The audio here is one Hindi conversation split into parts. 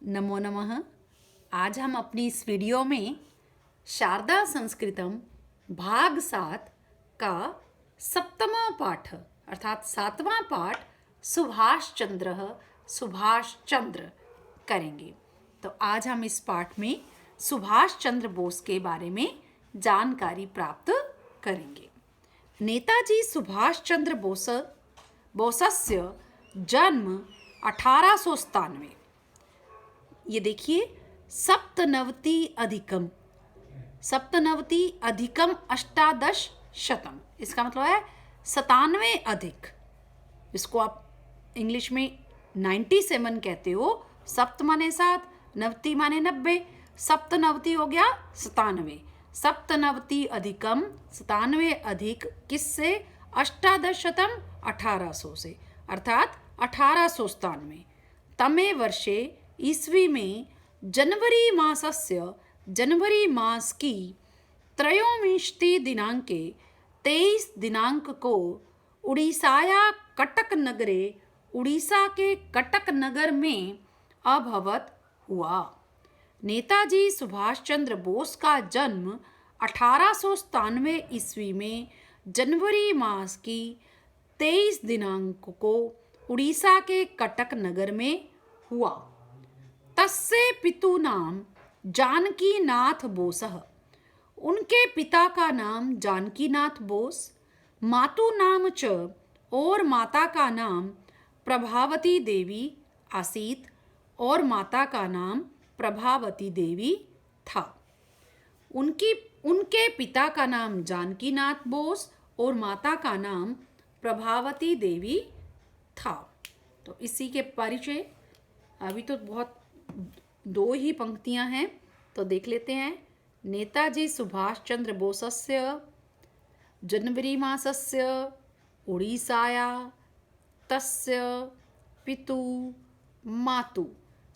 नमो नमः। आज हम अपनी इस वीडियो में शारदा संस्कृतम भाग 7 का सप्तमा पाठ अर्थात 7वां पाठ सुभाष चंद्र करेंगे। तो आज हम इस पाठ में सुभाष चंद्र बोस के बारे में जानकारी प्राप्त करेंगे। नेताजी सुभाष चंद्र बोसस्य जन्म 1897। ये देखिए सप्तनवति अधिकम अष्टादश शतम, इसका मतलब है 97 अधिक। इसको आप इंग्लिश में 97 कहते हो। सप्त माने 7, नवति माने 90, सप्तनवति हो गया 97। सप्तनवति अधिकम 97 अधिक किससे? अष्टादश शतम 1800 से, अर्थात 1897 तमे वर्षे ईस्वी में जनवरी मास की त्रयोविंशति दिनांके 23 दिनांक को उड़ीसा के कटक नगर में अभवत हुआ। नेताजी सुभाष चंद्र बोस का जन्म 1897 ईस्वी में जनवरी मास की 23 दिनांक को उड़ीसा के कटक नगर में हुआ। तस्य पितु नाम जानकीनाथ बोसः, उनके पिता का नाम जानकीनाथ बोस, मातु नाम च और माता का नाम प्रभावती देवी आसीत और माता का नाम प्रभावती देवी था। उनके पिता का नाम जानकीनाथ बोस और माता का नाम प्रभावती देवी था। तो इसी के परिचय, अभी तो बहुत 2 ही पंक्तियां हैं, तो देख लेते हैं। नेताजी सुभाष चंद्र बोसस्य जनवरी मासस्य उड़ीसाया तस्य पितु मातु,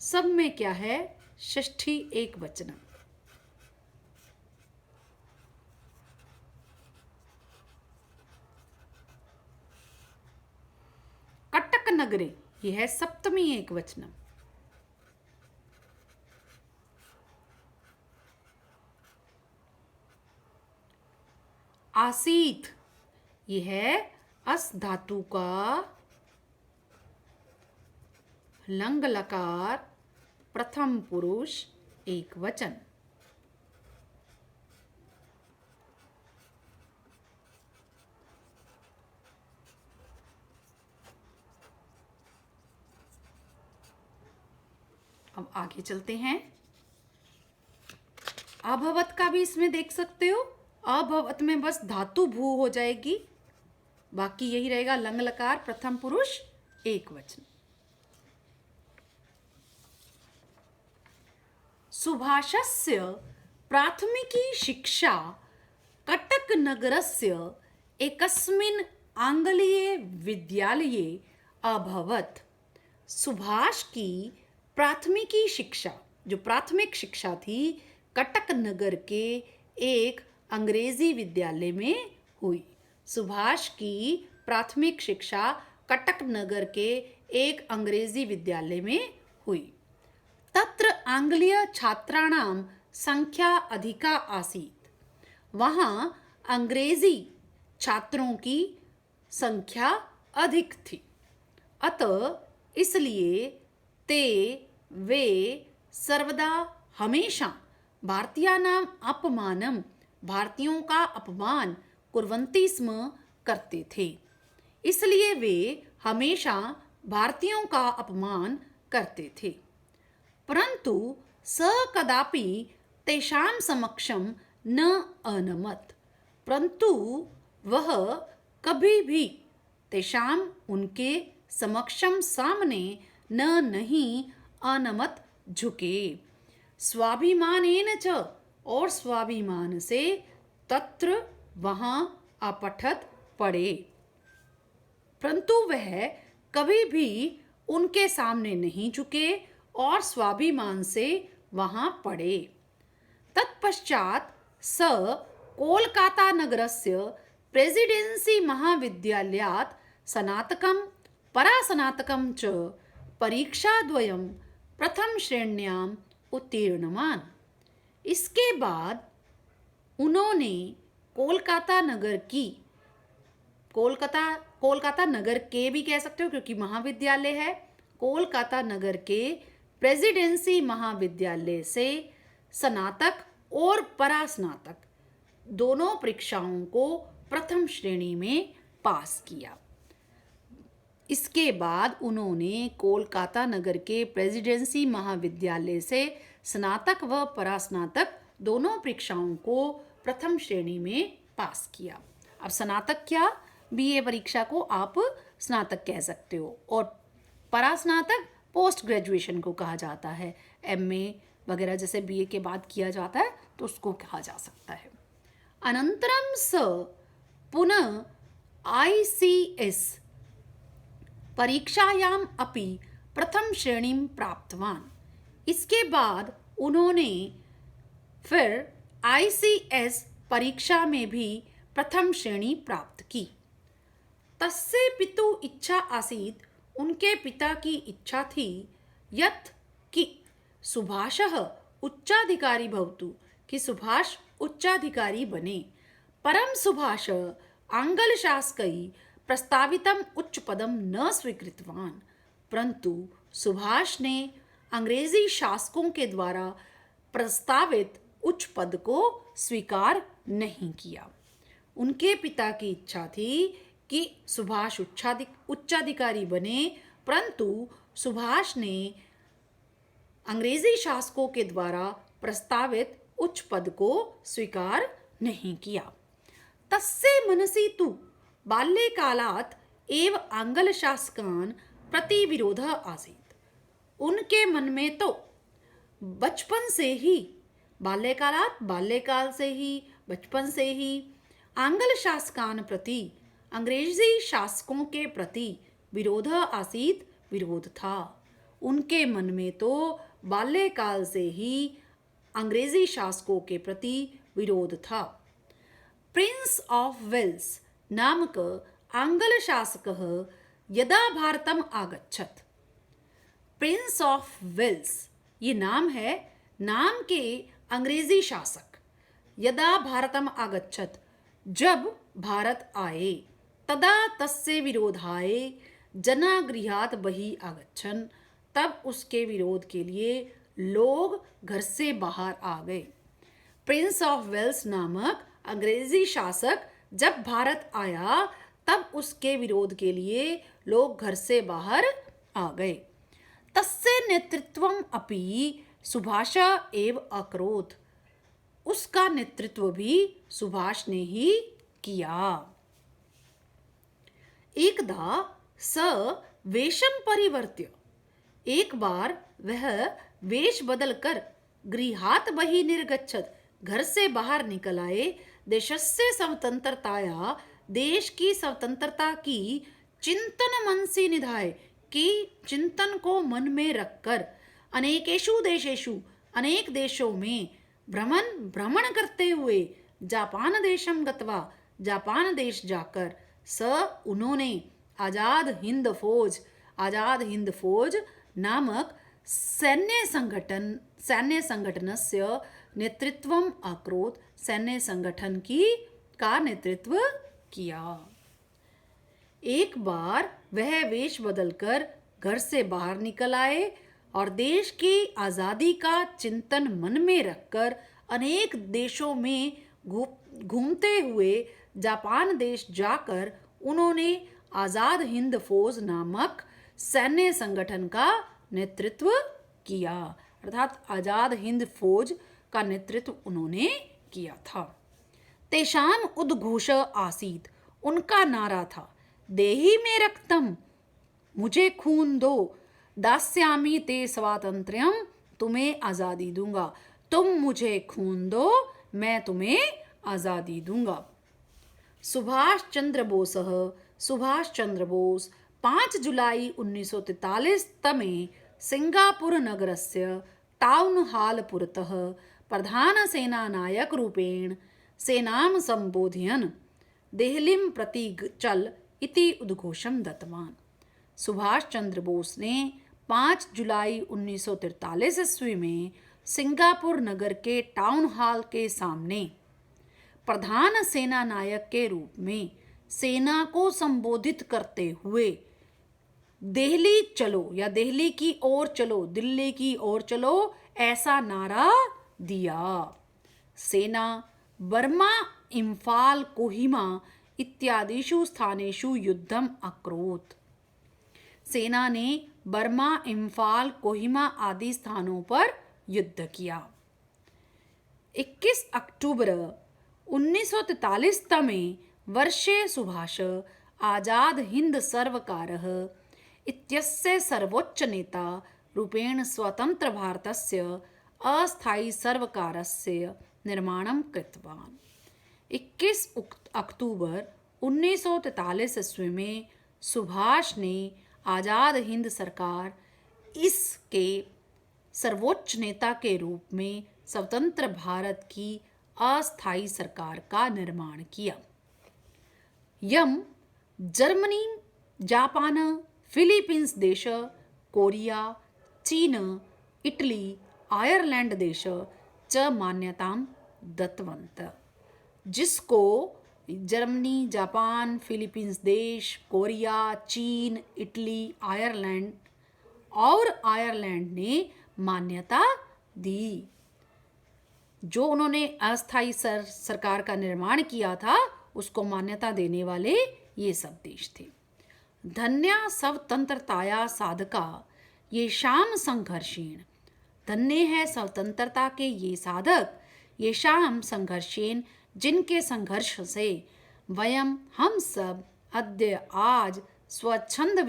सब में क्या है? षष्ठी एक वचन। कटक नगरे, यह है सप्तमी एक वचन। आसीत, यह है अस धातु का लंग लकार प्रथम पुरुष एक वचन। अब आगे चलते हैं। अभवत का भी इसमें देख सकते हो। अभवत में बस धातु भू हो जाएगी, बाकी यही रहेगा लंग लकार प्रथम पुरुष एक वचन। सुभाषस्य प्राथमिकी शिक्षा कटक नगरस्य एकस्मिन् आंग्लीय विद्यालये अभवत्। सुभाष की प्राथमिकी शिक्षा, जो प्राथमिक शिक्षा थी, कटक नगर के एक अंग्रेजी विद्यालय में हुई। सुभाष की प्राथमिक शिक्षा कटक नगर के एक अंग्रेजी विद्यालय में हुई। तत्र आंग्लीय छात्राणां संख्या अधिका आसीत्, वहाँ अंग्रेजी छात्रों की संख्या अधिक थी। अतः इसलिए वे सर्वदा हमेशा भारतीयों का अपमान कुर्वन्ति स्म करते थे। इसलिए वे हमेशा भारतीयों का अपमान करते थे। परंतु स कदापि तेषां समक्षम न अनमत, परंतु वह कभी भी तेषां उनके समक्षम सामने नहीं अनमत झुके। स्वाभिमानेन च, और स्वाभिमान से, तत्र वहाँ अपठत पड़े, परंतु वह कभी भी उनके सामने नहीं झुके और स्वाभिमान से वहाँ पड़े। तत्पश्चात स कोलकाता नगरस्य प्रेसिडेंसी महाविद्यालयात् स्नातकं परास्नातकं च परीक्षाद्वयं प्रथम श्रेण्याम उत्तीर्णवान। इसके बाद उन्होंने कोलकाता नगर की, कोलकाता नगर के भी कह सकते हो क्योंकि महाविद्यालय है, कोलकाता नगर के प्रेसिडेंसी महाविद्यालय से स्नातक और परास्नातक दोनों परीक्षाओं को प्रथम श्रेणी में पास किया। इसके बाद उन्होंने कोलकाता नगर के प्रेसिडेंसी महाविद्यालय से स्नातक व परास्नातक दोनों परीक्षाओं को प्रथम श्रेणी में पास किया। अब स्नातक क्या, बीए परीक्षा को आप स्नातक कह सकते हो, और परास्नातक पोस्ट ग्रेजुएशन को कहा जाता है। एमए वगैरह जैसे बीए के बाद किया जाता है तो उसको कहा जा सकता है। अनंतरम स पुनः ICS परीक्षायाम अपि प्रथम श्रेणीं प्राप्तवान। इसके बाद उन्होंने फिर ICS परीक्षा में भी प्रथम श्रेणी प्राप्त की। तस्य पितु इच्छा आसीत्, उनके पिता की इच्छा थी, यत् कि सुभाषः उच्चाधिकारी भवतु, कि सुभाष उच्चाधिकारी बने। परम सुभाष आंग्ल शासकै प्रस्तावितम उच्च पदम न स्वीकृतवान, परंतु सुभाष ने अंग्रेजी शासकों के द्वारा प्रस्तावित उच्च पद को स्वीकार नहीं किया। उनके पिता की इच्छा थी कि सुभाष उच्चाधिकारी बने, परंतु सुभाष ने अंग्रेजी शासकों के द्वारा प्रस्तावित उच्च पद को स्वीकार नहीं किया। तस्य मनसि तु बाल्यकालात् एव आंग्ल शासकान् प्रति विरोधः आसीत्। उनके मन में तो बचपन से ही, बाल्यकाल से ही, बचपन से ही आंग्ल शासकान् प्रति, अंग्रेजी शासकों के प्रति विरोध आसीत, विरोध था। उनके मन में तो बाल्यकाल से ही अंग्रेजी शासकों के प्रति विरोध था। प्रिंस ऑफ वेल्स नामक आंग्ल शासकः यदा भारतम आगच्छत्। प्रिंस ऑफ वेल्स ये नाम है, नाम के अंग्रेजी शासक, यदा भारतम आगच्छत् जब भारत आए, तदा तस्य विरोधाय जना गृहात् बहिः आगच्छन्, तब उसके विरोध के लिए लोग घर से बाहर आ गए। प्रिंस ऑफ वेल्स नामक अंग्रेजी शासक जब भारत आया तब उसके विरोध के लिए लोग घर से बाहर आ गए। तस्य नेतृत्वम अपि सुभाष एव अकरोत्, उसका नेतृत्व भी सुभाष ने ही किया। एकदा स वेशम परिवर्त्य, एक बार वह वेश बदलकर गृहात् बहिः निर्गच्छत्, घर से बाहर निकल आए। देशस्य स्वतंत्रताया, देश की स्वतंत्रता की चिंतन मनसि निधाय, की चिंतन को मन में रखकर अनेकेषु देशेषु, अनेक देशों में भ्रमण करते हुए जापान देशम गत्वा, जापान देश जाकर स उन्होंने आजाद हिंद फौज नामक सैन्य संगठनस्य नेतृत्वम अकरोत्, सैन्य संगठन का नेतृत्व किया। एक बार वह वेश बदलकर घर से बाहर निकल आए और देश की आज़ादी का चिंतन मन में रखकर अनेक देशों में घूमते हुए जापान देश जाकर उन्होंने आज़ाद हिंद फौज नामक सैन्य संगठन का नेतृत्व किया, अर्थात आज़ाद हिंद फौज का नेतृत्व उन्होंने किया था। तेषाम उद्घोष आसीत, उनका नारा था, देहि में रक्तम, मुझे खून दो, दास्यामि ते स्वातंत्र्यम, तुम्हें आज़ादी दूंगा, तुम मुझे खून दो, मैं तुम्हें आज़ादी दूंगा। सुभाष चंद्र बोस 5 जुलाई 1943 तमे सिंगापुर नगरस्य टाउन हाल पुरतः प्रधान सेनानायक रूपेण सेनां संबोधयन् देहलीं प्रति चल इति उद्घोषं दत्तवान्। सुभाष चंद्र बोस ने 5 जुलाई 1943 ईस्वी में सिंगापुर नगर के टाउन हॉल के सामने प्रधान सेना नायक के रूप में सेना को संबोधित करते हुए दिल्ली चलो या दिल्ली की ओर चलो, दिल्ली की ओर चलो ऐसा नारा दिया। सेना बर्मा, इम्फाल, कोहिमा इत्यादिषु स्थानेषु युद्धम अकरोत्। सेना ने बर्मा, इम्फाल, कोहिमा आदि स्थानों पर युद्ध किया। 21 अक्टूबर 1943 तमे वर्षे सुभाष आजाद हिंद सर्वकारः इत्यस्य सर्वोच्च नेता रूपेण स्वतंत्र भारतस्य अस्थायी सर्वकारस्य निर्माणं कृतवान्। 21 अक्टूबर 1943 ईस्वी में सुभाष ने आजाद हिंद सरकार इसके सर्वोच्च नेता के रूप में स्वतंत्र भारत की अस्थायी सरकार का निर्माण किया। यम जर्मनी, जापान, फिलीपींस देश, कोरिया, चीन, इटली, आयरलैंड देश च मान्यतां दत्तवन्तः। जिसको जर्मनी, जापान, फिलीपींस देश, कोरिया, चीन, इटली, आयरलैंड और आयरलैंड ने मान्यता दी। जो उन्होंने अस्थायी सरकार का निर्माण किया था उसको मान्यता देने वाले ये सब देश थे। धन्या स्वतंत्रताया साधका ये शाम संघर्षेण, धन्य है स्वतंत्रता के ये साधक, ये शाम संघर्षेण जिनके संघर्ष से वयम हम सब अद्य आज स्वच्छंदम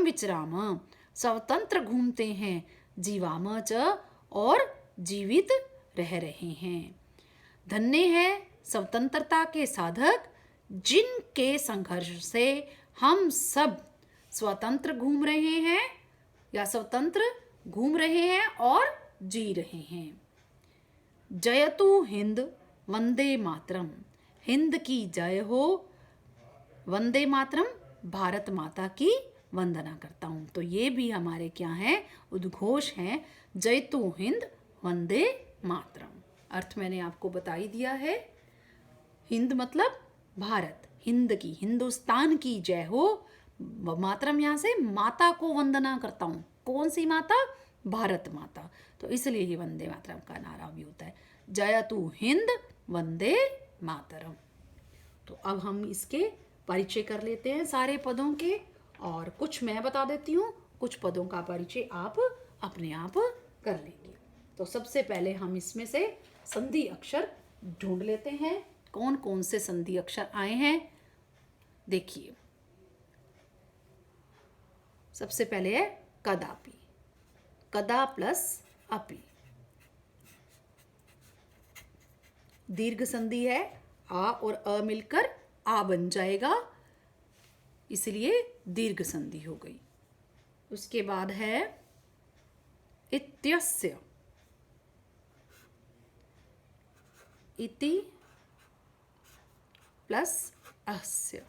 विचराम स्वतंत्र घूमते हैं, जीवाम च और जीवित रह रहे हैं। धन्य है स्वतंत्रता के साधक जिनके संघर्ष से हम सब स्वतंत्र घूम रहे हैं या स्वतंत्र घूम रहे हैं और जी रहे हैं। जयतु हिंद वंदे मातरम, हिंद की जय हो, वंदे मातरम भारत माता की वंदना करता हूँ। तो ये भी हमारे क्या हैं, उद्घोष हैं। जयतु हिंद वंदे मातरम अर्थ मैंने आपको बता ही दिया है। हिंद मतलब भारत, हिंद की, हिंदुस्तान की जय हो। मातरम यहाँ से माता को वंदना करता हूँ। कौन सी माता? भारत माता। तो इसलिए ही वंदे मातरम का नारा भी होता है, जयतु हिंद वंदे मातरम। तो अब हम इसके परिचय कर लेते हैं सारे पदों के, और कुछ मैं बता देती हूँ, कुछ पदों का परिचय आप अपने आप कर लेंगे। तो सबसे पहले हम इसमें से संधि अक्षर ढूंढ लेते हैं। कौन कौन से संधि अक्षर आए हैं देखिए। सबसे पहले है कदापि, कदा प्लस अपि। दीर्घ संधि है, आ और अ मिलकर आ बन जाएगा, इसलिए दीर्घ संधि हो गई। उसके बाद है इत्यस्य, इति प्लस अस्य।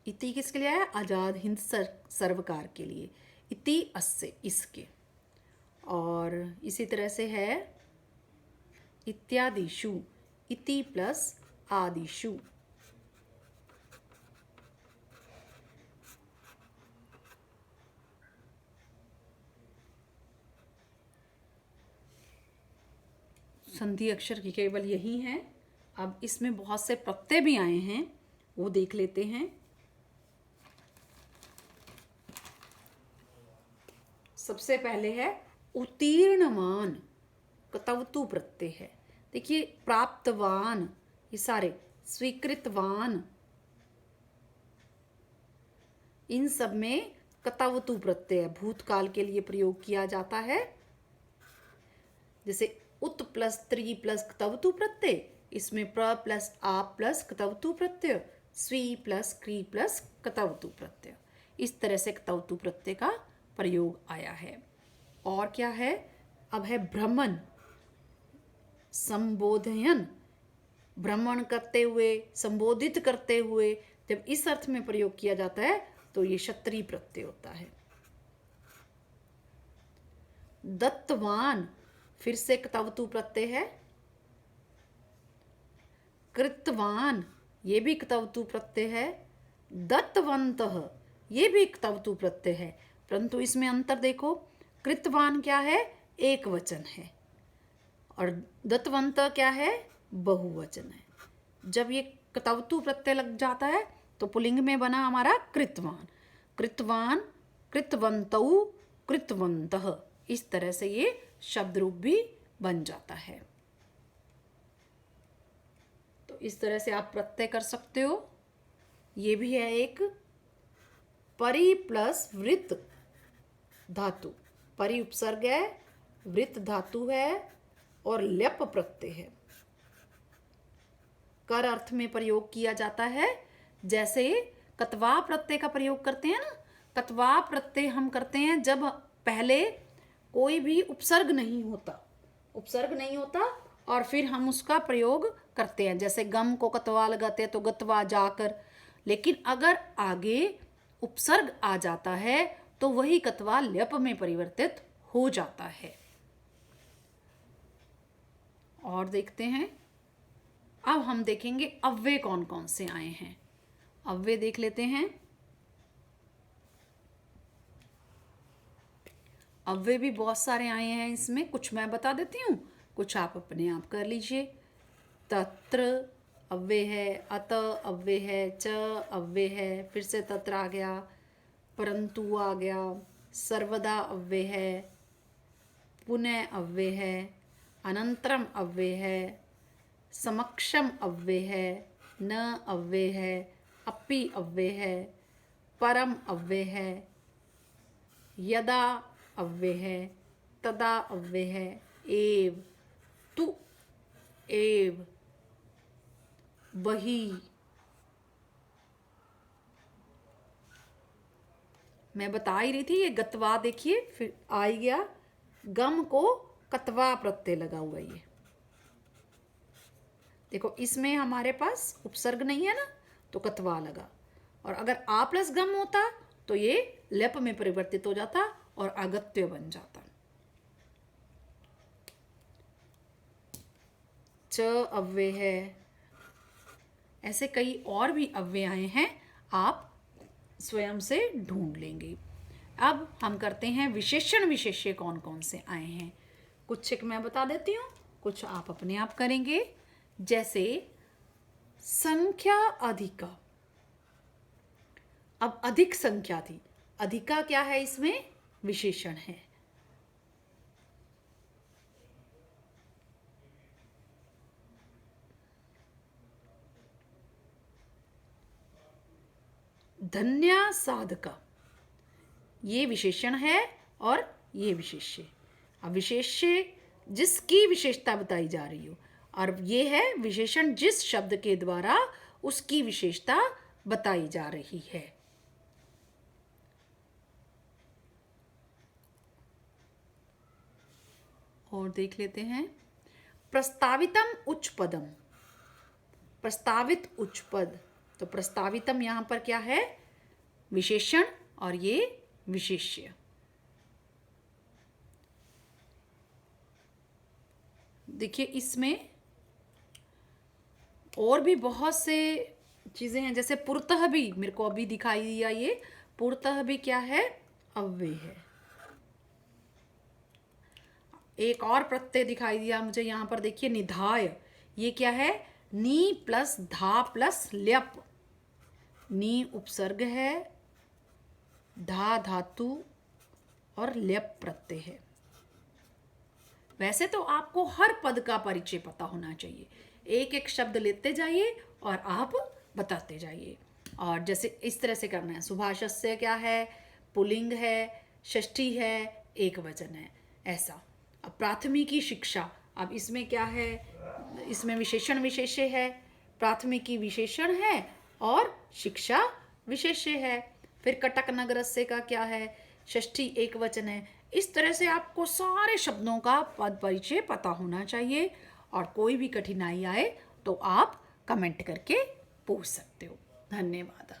इति किसके लिए है? आजाद हिंद सर्वकार के लिए। इति अस्य, इसके। और इसी तरह से है इत्यादिषु, इति प्लस आदिषु। संधि अक्षर की केवल यही है। अब इसमें बहुत से प्रत्यय भी आए हैं, वो देख लेते हैं। सबसे पहले है उत्तीर्णवान, कतवतु प्रत्यय है। देखिए प्राप्तवान, ये सारे, स्वीकृतवान, इन सब में कतवतु प्रत्यय भूतकाल के लिए प्रयोग किया जाता है। जैसे उत प्लस त्री प्लस कतवतु प्रत्यय, इसमें प्र प्लस आप प्लस कतवतु प्रत्यय, स्वी प्लस क्री प्लस कतवतु प्रत्यय, इस तरह से कतवतु प्रत्यय का प्रयोग आया है। और क्या है? अब है भ्रमण, संबोधयन, भ्रमण करते हुए, संबोधित करते हुए। जब इस अर्थ में प्रयोग किया जाता है तो ये क्षत्रिय प्रत्यय होता है। दत्तवान फिर से क्तवतु प्रत्यय है। कृतवान ये भी क्तवतु प्रत्यय है। दत्तवन्तः ये भी क्तवतु प्रत्यय है, परंतु इसमें अंतर देखो, कृतवान क्या है, एक वचन है, और दत्तवंत क्या है, बहुवचन है। जब ये क्तवतु प्रत्यय लग जाता है तो पुल्लिंग में बना हमारा कृतवान। कृतवान, कृतवन्तौ, कृतवन्तः, इस तरह से ये शब्द रूप भी बन जाता है। तो इस तरह से आप प्रत्यय कर सकते हो। ये भी है एक परि प्लस वृत्त धातु। परि उपसर्ग है, वृत्त धातु है और ल्यप प्रत्यय है। कर अर्थ में प्रयोग किया जाता है। जैसे कत्वा प्रत्यय का प्रयोग करते हैं ना, कत्वा प्रत्यय हम करते हैं जब पहले कोई भी उपसर्ग नहीं होता, उपसर्ग नहीं होता और फिर हम उसका प्रयोग करते हैं। जैसे गम को कत्वा लगाते हैं तो गत्वा जाकर, लेकिन अगर आगे उपसर्ग आ जाता है तो वही कत्वा ल्यप में परिवर्तित हो जाता है। और देखते हैं, अब हम देखेंगे अव्यय कौन कौन से आए हैं। अव्यय देख लेते हैं। अव्यय भी बहुत सारे आए हैं इसमें, कुछ मैं बता देती हूँ, कुछ आप अपने आप कर लीजिए। तत्र अव्यय है, अत अव्यय है, च अव्यय है, फिर से तत्र आ गया, परंतु आ गया, सर्वदा अव्यय है, पुनः अव्यय है, अनंतरम अव्यय है, समक्षम अव्यय है, न अव्यय है, अपि अव्यय है, परम अव्यय है, यदा अव्यय है, तदा अव्यय है, एव, तु, एव, वही। मैं बता ही रही थी, ये गत्वा देखिए फिर आ ही गया, गम को कत्वा प्रत्यय लगा हुआ। ये देखो, इसमें हमारे पास उपसर्ग नहीं है ना, तो कत्वा लगा, और अगर आ प्लस गम होता तो ये लेप में परिवर्तित हो जाता और अगत्य बन जाता। च अव्यय है, ऐसे कई और भी अव्यय आए हैं, आप स्वयं से ढूंढ लेंगे। अब हम करते हैं विशेषण विशेष्य कौन कौन से आए हैं। कुछ एक मैं बता देती हूँ, कुछ आप अपने आप करेंगे। जैसे संख्या अधिका, अब अधिक संख्या थी, अधिका क्या है, इसमें विशेषण है। धन्या साधका, ये विशेषण है और ये विशेष्य। अब विशेष्य जिसकी विशेषता बताई जा रही हो, और ये है विशेषण जिस शब्द के द्वारा उसकी विशेषता बताई जा रही है। और देख लेते हैं, प्रस्तावितम उच्च पदम, प्रस्तावित उच्च पद, तो प्रस्तावितम यहां पर क्या है, विशेषण और ये विशेष्य। देखिए इसमें और भी बहुत से चीजें हैं, जैसे पुरतः भी मेरे को अभी दिखाई दिया, ये पुरतः भी क्या है, अव्यय है। एक और प्रत्यय दिखाई दिया मुझे यहां पर, देखिए निधाय, ये क्या है, नी प्लस धा प्लस ल्यप। नी उपसर्ग है, धा धातु और ल्यप प्रत्यय है। वैसे तो आपको हर पद का परिचय पता होना चाहिए, एक एक शब्द लेते जाइए और आप बताते जाइए। और जैसे इस तरह से करना है, सुभाषस्य क्या है, पुल्लिंग है, षष्ठी है, एक वचन है, ऐसा। अब प्राथमिकी शिक्षा, अब इसमें क्या है, इसमें विशेषण विशेष्य है, प्राथमिकी विशेषण है और शिक्षा विशेष्य है। फिर कटक नगरस्य का क्या है, षष्ठी एक वचन है। इस तरह से आपको सारे शब्दों का पद परिचय पता होना चाहिए, और कोई भी कठिनाई आए तो आप कमेंट करके पूछ सकते हो। धन्यवाद।